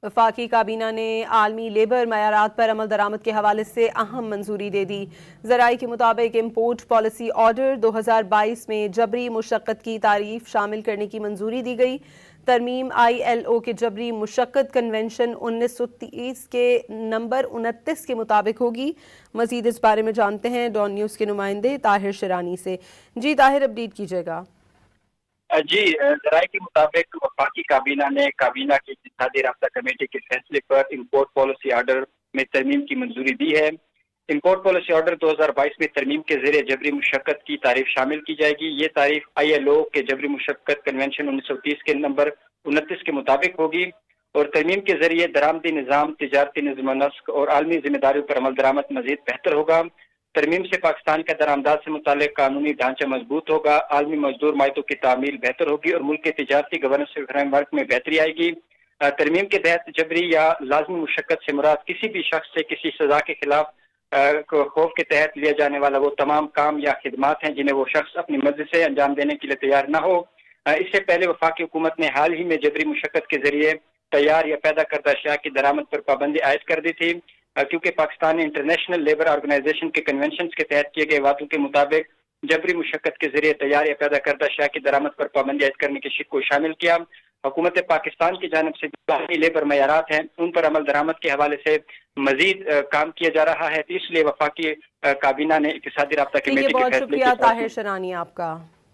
وفاقی کابینہ نے عالمی لیبر معیارات پر عمل درآمد کے حوالے سے اہم منظوری دے دی۔ ذرائع کے مطابق امپورٹ پالیسی آرڈر 2022 میں جبری مشقت کی تعریف شامل کرنے کی منظوری دی گئی۔ ترمیم ILO کے جبری مشقت کنونشن 1930 کے نمبر 29 کے مطابق ہوگی۔ مزید اس بارے میں جانتے ہیں ڈان نیوز کے نمائندے طاہر شرانی سے۔ جی طاہر، اپڈیٹ کیجیے گا۔ جی، ذرائع کے مطابق وفاقی کابینہ نے کابینہ کی اتحادی رابطہ کمیٹی کے فیصلے پر امپورٹ پالیسی آرڈر میں ترمیم کی منظوری دی ہے۔ امپورٹ پالیسی آرڈر 2022 میں ترمیم کے ذریعے جبری مشقت کی تعریف شامل کی جائے گی۔ یہ تعریف ILO کے جبری مشقت کنونشن 1930 کے نمبر 29 کے مطابق ہوگی اور ترمیم کے ذریعے درآمدی نظام، تجارتی نظم و نسق اور عالمی ذمہ داریوں پر عمل درآمد مزید بہتر ہوگا۔ ترمیم سے پاکستان کا درآمدات سے متعلق قانونی ڈھانچہ مضبوط ہوگا، عالمی مزدور معاہدوں کی تعمیل بہتر ہوگی اور ملک کے تجارتی گورننس فریم ورک میں بہتری آئے گی۔ ترمیم کے تحت جبری یا لازمی مشقت سے مراد کسی بھی شخص سے کسی سزا کے خلاف خوف کے تحت لیا جانے والا وہ تمام کام یا خدمات ہیں جنہیں وہ شخص اپنی مرضی سے انجام دینے کے لیے تیار نہ ہو۔ اس سے پہلے وفاقی حکومت نے حال ہی میں جبری مشقت کے ذریعے تیار یا پیدا کردہ اشیاء کی درآمد پر پابندی عائد کر دی تھی، کیونکہ پاکستان نے انٹرنیشنل لیبر آرگنائزیشن کے کنونشنز کے تحت کیے گئے وعدوں کے مطابق جبری مشقت کے ذریعے تیار یا پیدا کردہ اشیاء کی درآمد پر پابندی عائد کرنے کے شق کو شامل کیا۔ حکومت پاکستان کی جانب سے جو عالمی لیبر معیارات ہیں ان پر عمل درآمد کے حوالے سے مزید کام کیا جا رہا ہے، تو اس لیے وفاقی کابینہ نے اقتصادی رابطہ کمیٹی کے بہت فیصلے شکریہ طاہر شرانی آپ کا۔